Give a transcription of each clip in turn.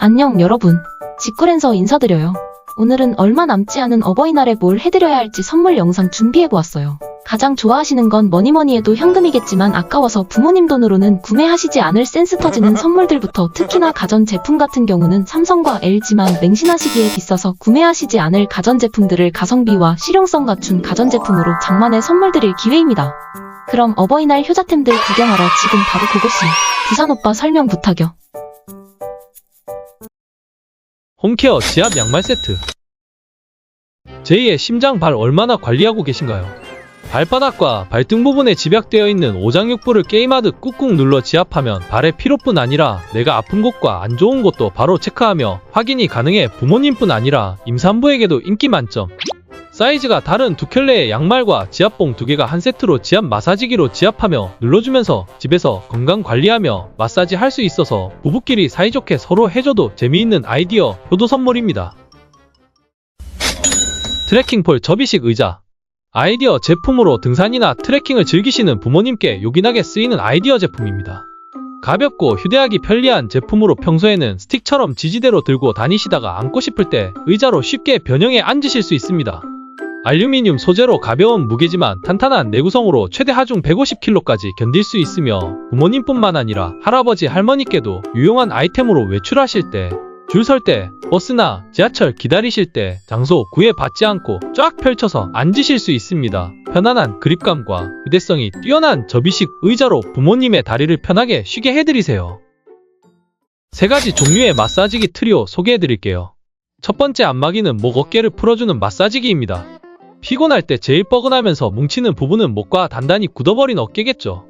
안녕 여러분. 직구랜서 인사드려요. 오늘은 얼마 남지 않은 어버이날에 뭘 해드려야 할지 선물 영상 준비해보았어요. 가장 좋아하시는 건 뭐니뭐니해도 현금이겠지만 아까워서 부모님 돈으로는 구매하시지 않을 센스 터지는 선물들부터 특히나 가전제품 같은 경우는 삼성과 LG만 맹신하시기에 비싸서 구매하시지 않을 가전제품들을 가성비와 실용성 갖춘 가전제품으로 장만해 선물 드릴 기회입니다. 그럼 어버이날 효자템들 구경하러 지금 바로 고고씨 부산오빠 설명 부탁요. 홈케어 지압 양말 세트. 제2의 심장 발 얼마나 관리하고 계신가요? 발바닥과 발등 부분에 집약되어 있는 오장육부를 게임하듯 꾹꾹 눌러 지압하면 발의 피로뿐 아니라 내가 아픈 곳과 안 좋은 곳도 바로 체크하며 확인이 가능해 부모님뿐 아니라 임산부에게도 인기 만점. 사이즈가 다른 두 켤레의 양말과 지압봉 두 개가 한 세트로 지압 마사지기로 지압하며 눌러주면서 집에서 건강관리하며 마사지 할 수 있어서 부부끼리 사이좋게 서로 해줘도 재미있는 아이디어 효도 선물입니다. 트레킹폴 접이식 의자. 아이디어 제품으로 등산이나 트레킹을 즐기시는 부모님께 요긴하게 쓰이는 아이디어 제품입니다. 가볍고 휴대하기 편리한 제품으로 평소에는 스틱처럼 지지대로 들고 다니시다가 앉고 싶을 때 의자로 쉽게 변형해 앉으실 수 있습니다. 알루미늄 소재로 가벼운 무게지만 탄탄한 내구성으로 최대 하중 150kg까지 견딜 수 있으며 부모님뿐만 아니라 할아버지 할머니께도 유용한 아이템으로 외출하실 때, 줄 설 때, 버스나 지하철 기다리실 때 장소 구애받지 않고 쫙 펼쳐서 앉으실 수 있습니다. 편안한 그립감과 휴대성이 뛰어난 접이식 의자로 부모님의 다리를 편하게 쉬게 해드리세요. 3가지 종류의 마사지기 트리오 소개해드릴게요. 첫 번째 안마기는 목 어깨를 풀어주는 마사지기입니다. 피곤할 때 제일 뻐근하면서 뭉치는 부분은 목과 단단히 굳어버린 어깨겠죠.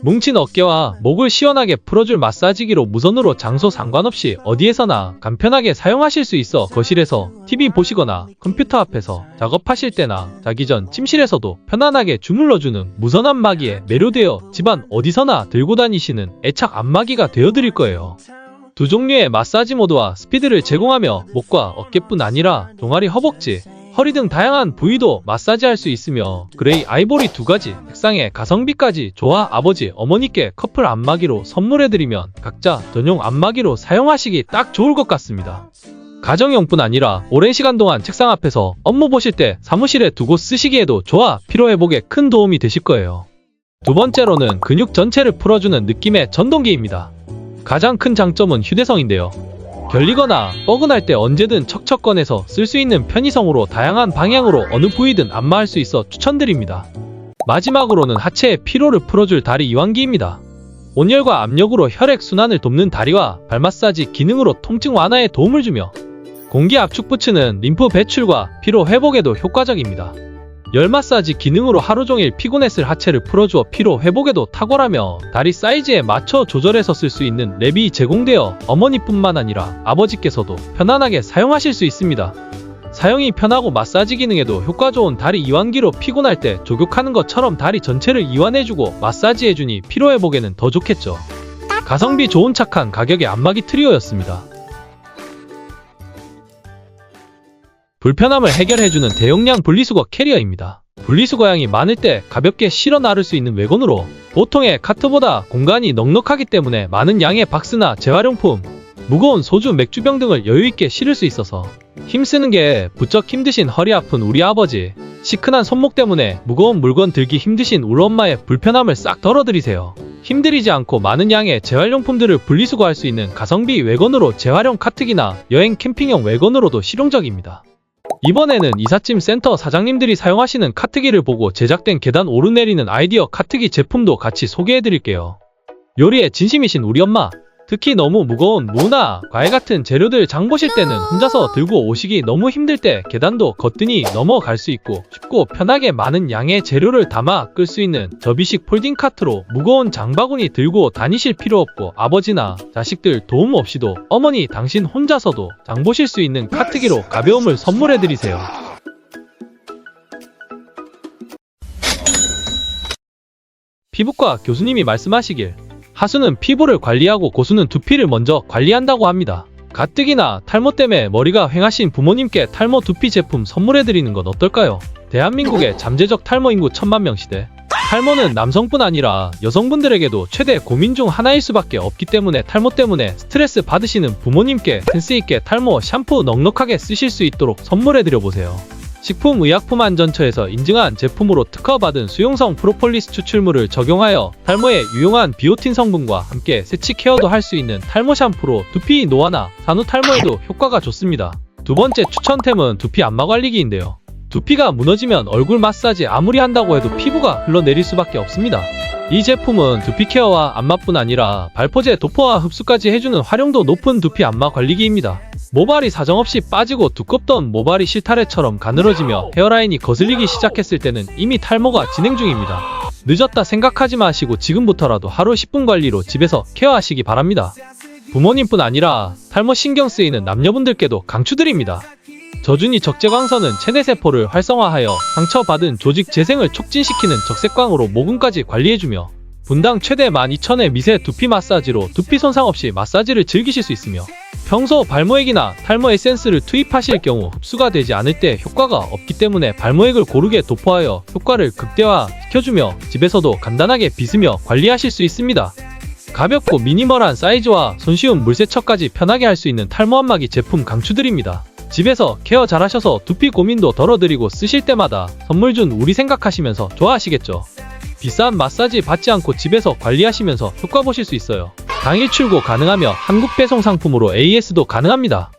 뭉친 어깨와 목을 시원하게 풀어줄 마사지기로 무선으로 장소 상관없이 어디에서나 간편하게 사용하실 수 있어 거실에서 TV 보시거나 컴퓨터 앞에서 작업하실 때나 자기 전 침실에서도 편안하게 주물러주는 무선 안마기에 매료되어 집안 어디서나 들고 다니시는 애착 안마기가 되어드릴 거예요. 두 종류의 마사지 모드와 스피드를 제공하며 목과 어깨뿐 아니라 종아리, 허벅지, 허리 등 다양한 부위도 마사지할 수 있으며 그레이, 아이보리 2가지 색상의 가성비까지 좋아 아버지, 어머니께 커플 안마기로 선물해드리면 각자 전용 안마기로 사용하시기 딱 좋을 것 같습니다. 가정용뿐 아니라 오랜 시간 동안 책상 앞에서 업무 보실 때 사무실에 두고 쓰시기에도 좋아 피로회복에 큰 도움이 되실 거예요. 두 번째로는 근육 전체를 풀어주는 느낌의 전동기입니다. 가장 큰 장점은 휴대성인데요. 결리거나 뻐근할 때 언제든 척척 꺼내서 쓸 수 있는 편의성으로 다양한 방향으로 어느 부위든 안마할 수 있어 추천드립니다. 마지막으로는 하체의 피로를 풀어줄 다리 이완기입니다. 온열과 압력으로 혈액순환을 돕는 다리와 발 마사지 기능으로 통증 완화에 도움을 주며 공기 압축 부츠는 림프 배출과 피로 회복에도 효과적입니다. 열 마사지 기능으로 하루 종일 피곤했을 하체를 풀어주어 피로 회복에도 탁월하며 다리 사이즈에 맞춰 조절해서 쓸 수 있는 랩이 제공되어 어머니뿐만 아니라 아버지께서도 편안하게 사용하실 수 있습니다. 사용이 편하고 마사지 기능에도 효과 좋은 다리 이완기로 피곤할 때 족욕하는 것처럼 다리 전체를 이완해주고 마사지해주니 피로 회복에는 더 좋겠죠. 가성비 좋은 착한 가격의 안마기 트리오였습니다. 불편함을 해결해주는 대용량 분리수거 캐리어입니다. 분리수거량이 많을 때 가볍게 실어 나를 수 있는 외건으로 보통의 카트보다 공간이 넉넉하기 때문에 많은 양의 박스나 재활용품, 무거운 소주, 맥주병 등을 여유있게 실을 수 있어서 힘쓰는 게 부쩍 힘드신 허리 아픈 우리 아버지, 시큰한 손목 때문에 무거운 물건 들기 힘드신 우리 엄마의 불편함을 싹 덜어드리세요. 힘들이지 않고 많은 양의 재활용품들을 분리수거할 수 있는 가성비 외건으로 재활용 카트기나 여행 캠핑용 외건으로도 실용적입니다. 이번에는 이삿짐 센터 사장님들이 사용하시는 카트기를 보고 제작된 계단 오르내리는 아이디어 카트기 제품도 같이 소개해드릴게요. 요리에 진심이신 우리 엄마, 특히 너무 무거운 무나 과일 같은 재료들 장 보실 때는 혼자서 들고 오시기 너무 힘들 때 계단도 거뜬히 넘어갈 수 있고 쉽고 편하게 많은 양의 재료를 담아 끌 수 있는 접이식 폴딩 카트로 무거운 장바구니 들고 다니실 필요 없고 아버지나 자식들 도움 없이도 어머니 당신 혼자서도 장 보실 수 있는 카트기로 가벼움을 선물해드리세요. 피부과 교수님이 말씀하시길 하수는 피부를 관리하고 고수는 두피를 먼저 관리한다고 합니다. 가뜩이나 탈모 때문에 머리가 휑하신 부모님께 탈모 두피 제품 선물해드리는 건 어떨까요? 대한민국의 잠재적 탈모 인구 1000만 명 시대 탈모는 남성뿐 아니라 여성분들에게도 최대 고민 중 하나일 수밖에 없기 때문에 탈모 때문에 스트레스 받으시는 부모님께 센스 있게 탈모 샴푸 넉넉하게 쓰실 수 있도록 선물해드려보세요. 식품의약품안전처에서 인증한 제품으로 특허받은 수용성 프로폴리스 추출물을 적용하여 탈모에 유용한 비오틴 성분과 함께 세치 케어도 할 수 있는 탈모 샴푸로 두피 노화나 산후 탈모에도 효과가 좋습니다. 두 번째 추천템은 두피 안마 관리기인데요. 두피가 무너지면 얼굴 마사지 아무리 한다고 해도 피부가 흘러내릴 수밖에 없습니다. 이 제품은 두피 케어와 안마뿐 아니라 발포제 도포와 흡수까지 해주는 활용도 높은 두피 안마 관리기입니다. 모발이 사정없이 빠지고 두껍던 모발이 실타래처럼 가늘어지며 헤어라인이 거슬리기 시작했을 때는 이미 탈모가 진행 중입니다. 늦었다 생각하지 마시고 지금부터라도 하루 10분 관리로 집에서 케어하시기 바랍니다. 부모님뿐 아니라 탈모 신경 쓰이는 남녀분들께도 강추드립니다. 저준위 적재광선은 체내세포를 활성화하여 상처받은 조직 재생을 촉진시키는 적색광으로 모근까지 관리해주며 분당 최대 12,000의 미세 두피 마사지로 두피 손상 없이 마사지를 즐기실 수 있으며 평소 발모액이나 탈모 에센스를 투입하실 경우 흡수가 되지 않을 때 효과가 없기 때문에 발모액을 고르게 도포하여 효과를 극대화시켜주며 집에서도 간단하게 빗으며 관리하실 수 있습니다. 가볍고 미니멀한 사이즈와 손쉬운 물세척까지 편하게 할 수 있는 탈모 안마기 제품 강추드립니다. 집에서 케어 잘하셔서 두피 고민도 덜어드리고 쓰실 때마다 선물 준 우리 생각하시면서 좋아하시겠죠? 비싼 마사지 받지 않고 집에서 관리하시면서 효과 보실 수 있어요. 당일 출고 가능하며 한국 배송 상품으로 AS도 가능합니다.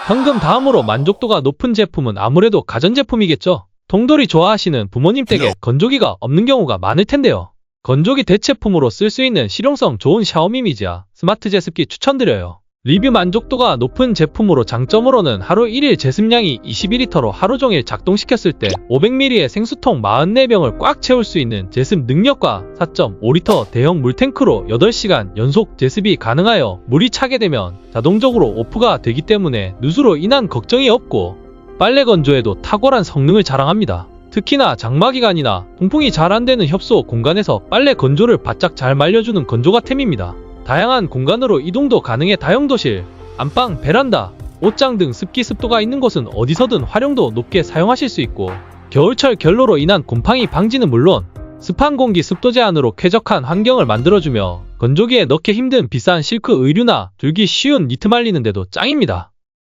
현금 다음으로 만족도가 높은 제품은 아무래도 가전제품이겠죠? 통돌이 좋아하시는 부모님 댁에 건조기가 없는 경우가 많을 텐데요. 건조기 대체품으로 쓸 수 있는 실용성 좋은 샤오미 미지아 스마트 제습기 추천드려요. 리뷰 만족도가 높은 제품으로 장점으로는 하루 1일 제습량이 22리터로 하루 종일 작동시켰을 때 500ml의 생수통 44병을 꽉 채울 수 있는 제습 능력과 4.5리터 대형 물탱크로 8시간 연속 제습이 가능하여 물이 차게 되면 자동적으로 오프가 되기 때문에 누수로 인한 걱정이 없고 빨래 건조에도 탁월한 성능을 자랑합니다. 특히나 장마기간이나 통풍이 잘 안되는 협소 공간에서 빨래 건조를 바짝 잘 말려주는 건조가템입니다. 다양한 공간으로 이동도 가능해 다용도실, 안방, 베란다, 옷장 등 습기 습도가 있는 곳은 어디서든 활용도 높게 사용하실 수 있고 겨울철 결로로 인한 곰팡이 방지는 물론 습한 공기 습도 제한으로 쾌적한 환경을 만들어주며 건조기에 넣기 힘든 비싼 실크 의류나 들기 쉬운 니트 말리는데도 짱입니다.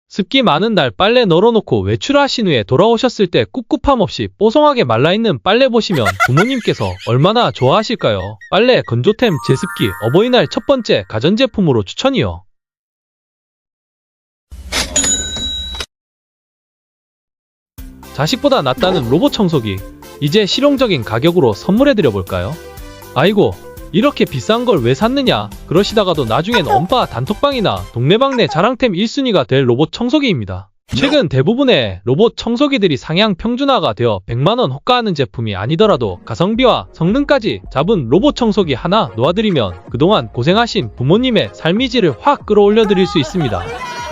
습기 많은 날 빨래 널어놓고 외출하신 후에 돌아오셨을 때 꿉꿉함 없이 뽀송하게 말라있는 빨래 보시면 부모님께서 얼마나 좋아하실까요? 빨래 건조템 제습기 어버이날 첫 번째 가전제품으로 추천이요. 자식보다 낫다는 로봇 청소기 이제 실용적인 가격으로 선물해드려볼까요? 아이고 이렇게 비싼 걸 왜 샀느냐 그러시다가도 나중엔 엄빠 단톡방이나 동네방네 자랑템 1순위가 될 로봇 청소기입니다. 최근 대부분의 로봇 청소기들이 상향 평준화가 되어 100만원 호가하는 제품이 아니더라도 가성비와 성능까지 잡은 로봇 청소기 하나 놓아드리면 그동안 고생하신 부모님의 삶의 질을 확 끌어올려 드릴 수 있습니다.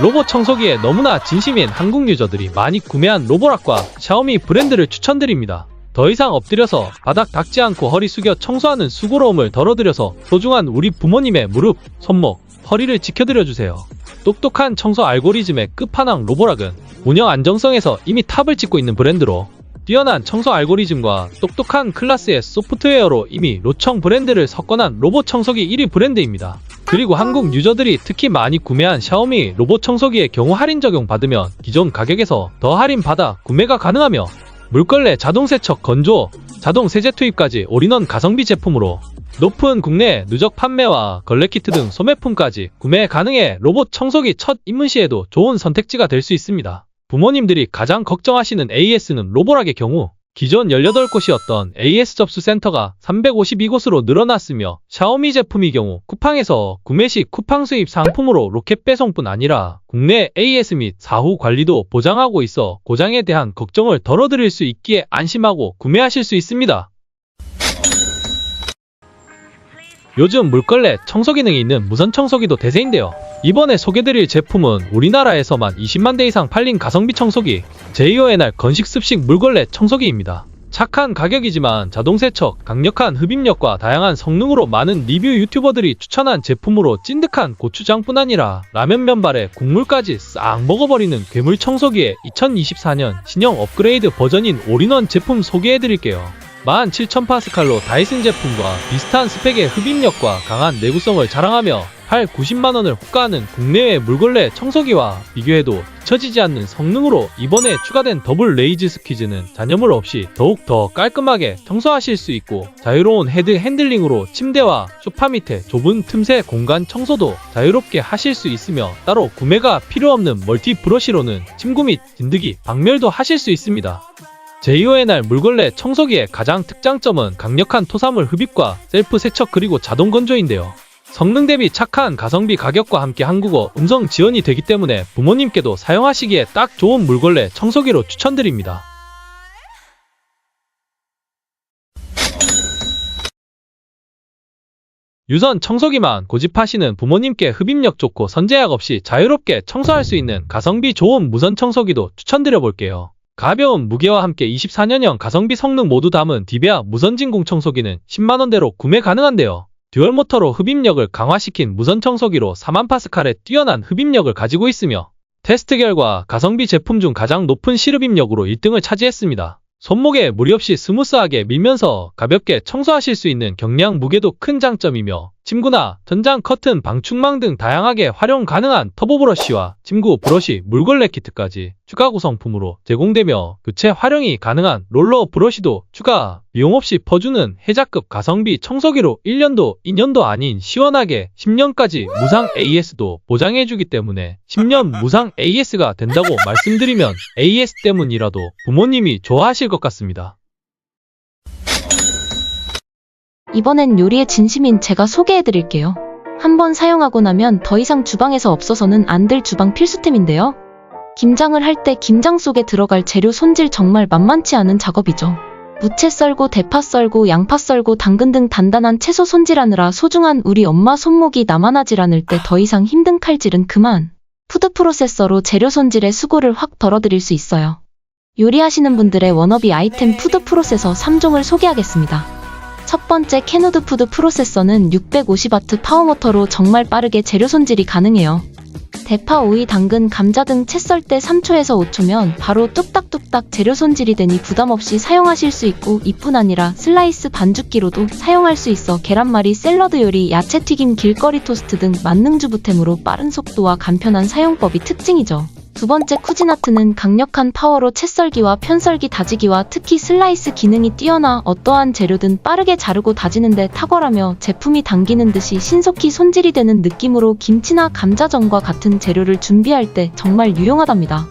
로봇 청소기에 너무나 진심인 한국 유저들이 많이 구매한 로보락과 샤오미 브랜드를 추천드립니다. 더 이상 엎드려서 바닥 닦지 않고 허리 숙여 청소하는 수고로움을 덜어드려서 소중한 우리 부모님의 무릎, 손목, 허리를 지켜드려주세요. 똑똑한 청소 알고리즘의 끝판왕 로보락은 운영 안정성에서 이미 탑을 찍고 있는 브랜드로 뛰어난 청소 알고리즘과 똑똑한 클래스의 소프트웨어로 이미 로청 브랜드를 석권한 로봇 청소기 1위 브랜드입니다. 그리고 한국 유저들이 특히 많이 구매한 샤오미 로봇 청소기의 경우 할인 적용 받으면 기존 가격에서 더 할인 받아 구매가 가능하며 물걸레 자동세척 건조, 자동 세제 투입까지 올인원 가성비 제품으로 높은 국내 누적 판매와 걸레키트 등 소매품까지 구매 가능해 로봇 청소기 첫 입문 시에도 좋은 선택지가 될 수 있습니다. 부모님들이 가장 걱정하시는 AS는 로보락의 경우 기존 18곳이었던 AS 접수센터가 352곳으로 늘어났으며 샤오미 제품의 경우 쿠팡에서 구매 시 쿠팡 수입 상품으로 로켓 배송뿐 아니라 국내 AS 및 사후 관리도 보장하고 있어 고장에 대한 걱정을 덜어드릴 수 있기에 안심하고 구매하실 수 있습니다. 요즘 물걸레 청소 기능이 있는 무선 청소기도 대세인데요. 이번에 소개드릴 제품은 우리나라에서만 20만 대 이상 팔린 가성비 청소기 JONR 건식 습식 물걸레 청소기입니다. 착한 가격이지만 자동세척, 강력한 흡입력과 다양한 성능으로 많은 리뷰 유튜버들이 추천한 제품으로 찐득한 고추장뿐 아니라 라면 면발에 국물까지 싹 먹어버리는 괴물 청소기의 2024년 신형 업그레이드 버전인 올인원 제품 소개해드릴게요. 17,000파스칼로 다이슨 제품과 비슷한 스펙의 흡입력과 강한 내구성을 자랑하며 90만원을 호가하는 국내외 물걸레 청소기와 비교해도 뒤처지지 않는 성능으로 이번에 추가된 더블 레이즈 스퀴즈는 잔여물 없이 더욱 더 깔끔하게 청소하실 수 있고, 자유로운 헤드 핸들링으로 침대와 소파 밑에 좁은 틈새 공간 청소도 자유롭게 하실 수 있으며, 따로 구매가 필요 없는 멀티 브러쉬로는 침구 및 진드기, 박멸도 하실 수 있습니다. JONR 물걸레 청소기의 가장 특장점은 강력한 토사물 흡입과 셀프 세척 그리고 자동 건조인데요. 성능 대비 착한 가성비 가격과 함께 한국어 음성 지원이 되기 때문에 부모님께도 사용하시기에 딱 좋은 물걸레 청소기로 추천드립니다. 유선 청소기만 고집하시는 부모님께 흡입력 좋고 선제약 없이 자유롭게 청소할 수 있는 가성비 좋은 무선 청소기도 추천드려볼게요. 가벼운 무게와 함께 24년형 가성비 성능 모두 담은 디베아 무선 진공 청소기는 10만원대로 구매 가능한데요. 듀얼 모터로 흡입력을 강화시킨 무선 청소기로 4만파스칼의 뛰어난 흡입력을 가지고 있으며, 테스트 결과 가성비 제품 중 가장 높은 실흡입력으로 1등을 차지했습니다. 손목에 무리 없이 스무스하게 밀면서 가볍게 청소하실 수 있는 경량 무게도 큰 장점이며, 침구나 전장 커튼, 방충망 등 다양하게 활용 가능한 터보 브러쉬와 침구 브러쉬, 물걸레 키트까지 추가 구성품으로 제공되며, 교체 활용이 가능한 롤러 브러쉬도 추가 비용 없이 퍼주는 혜자급 가성비 청소기로 1년도 2년도 아닌 시원하게 10년까지 무상 AS도 보장해주기 때문에 10년 무상 AS가 된다고 말씀드리면 AS 때문이라도 부모님이 좋아하실 것 같습니다. 이번엔 요리의 진심인 제가 소개해드릴게요. 한번 사용하고 나면 더 이상 주방에서 없어서는 안 될 주방 필수템인데요. 김장을 할 때 김장 속에 들어갈 재료 손질 정말 만만치 않은 작업이죠. 무채 썰고 대파 썰고 양파 썰고 당근 등 단단한 채소 손질하느라 소중한 우리 엄마 손목이 남아나질 않을 때 더 이상 힘든 칼질은 그만. 푸드 프로세서로 재료 손질의 수고를 확 덜어드릴 수 있어요. 요리하시는 분들의 워너비 아이템 푸드 프로세서 3종을 소개하겠습니다. 첫 번째 캐노드 푸드 프로세서는 650W 파워모터로 정말 빠르게 재료 손질이 가능해요. 대파, 오이, 당근, 감자 등 채 썰 때 3초에서 5초면 바로 뚝딱뚝딱 재료 손질이 되니 부담없이 사용하실 수 있고, 이뿐 아니라 슬라이스 반죽기로도 사용할 수 있어 계란말이, 샐러드 요리, 야채튀김, 길거리 토스트 등 만능주부템으로 빠른 속도와 간편한 사용법이 특징이죠. 두 번째 쿠지나트는 강력한 파워로 채 썰기와 편썰기, 다지기와 특히 슬라이스 기능이 뛰어나 어떠한 재료든 빠르게 자르고 다지는데 탁월하며 제품이 당기는 듯이 신속히 손질이 되는 느낌으로 김치나 감자전과 같은 재료를 준비할 때 정말 유용하답니다.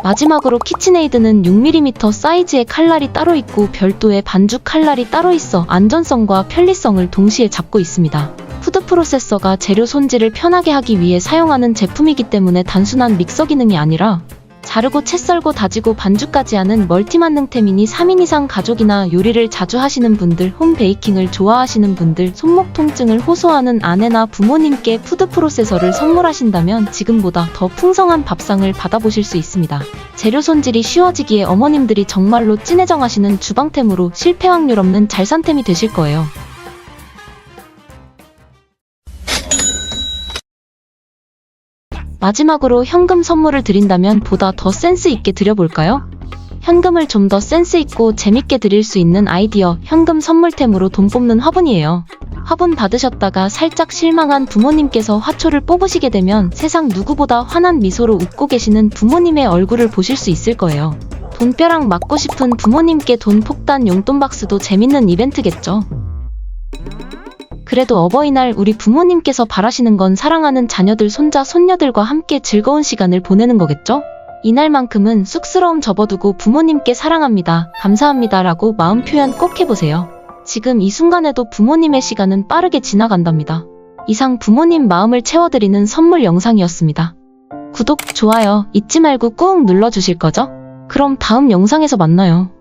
마지막으로 키친에이드는 6mm 사이즈의 칼날이 따로 있고 별도의 반죽 칼날이 따로 있어 안전성과 편리성을 동시에 잡고 있습니다. 푸드 프로세서가 재료 손질을 편하게 하기 위해 사용하는 제품이기 때문에 단순한 믹서 기능이 아니라 자르고 채 썰고 다지고 반죽까지 하는 멀티만능템이니 3인 이상 가족이나 요리를 자주 하시는 분들, 홈베이킹을 좋아하시는 분들, 손목 통증을 호소하는 아내나 부모님께 푸드 프로세서를 선물하신다면 지금보다 더 풍성한 밥상을 받아보실 수 있습니다. 재료 손질이 쉬워지기에 어머님들이 정말로 찐애정하시는 주방템으로 실패 확률 없는 잘산템이 되실 거예요. 마지막으로 현금 선물을 드린다면 보다 더 센스 있게 드려볼까요? 현금을 좀 더 센스 있고 재밌게 드릴 수 있는 아이디어, 현금 선물템으로 돈 뽑는 화분이에요. 화분 받으셨다가 살짝 실망한 부모님께서 화초를 뽑으시게 되면 세상 누구보다 환한 미소로 웃고 계시는 부모님의 얼굴을 보실 수 있을 거예요. 돈벼락 맞고 싶은 부모님께 돈 폭탄 용돈 박스도 재밌는 이벤트겠죠. 그래도 어버이날 우리 부모님께서 바라시는 건 사랑하는 자녀들, 손자, 손녀들과 함께 즐거운 시간을 보내는 거겠죠? 이날만큼은 쑥스러움 접어두고 부모님께 사랑합니다, 감사합니다 라고 마음 표현 꼭 해보세요. 지금 이 순간에도 부모님의 시간은 빠르게 지나간답니다. 이상 부모님 마음을 채워드리는 선물 영상이었습니다. 구독, 좋아요 잊지 말고 꾹 눌러주실 거죠? 그럼 다음 영상에서 만나요.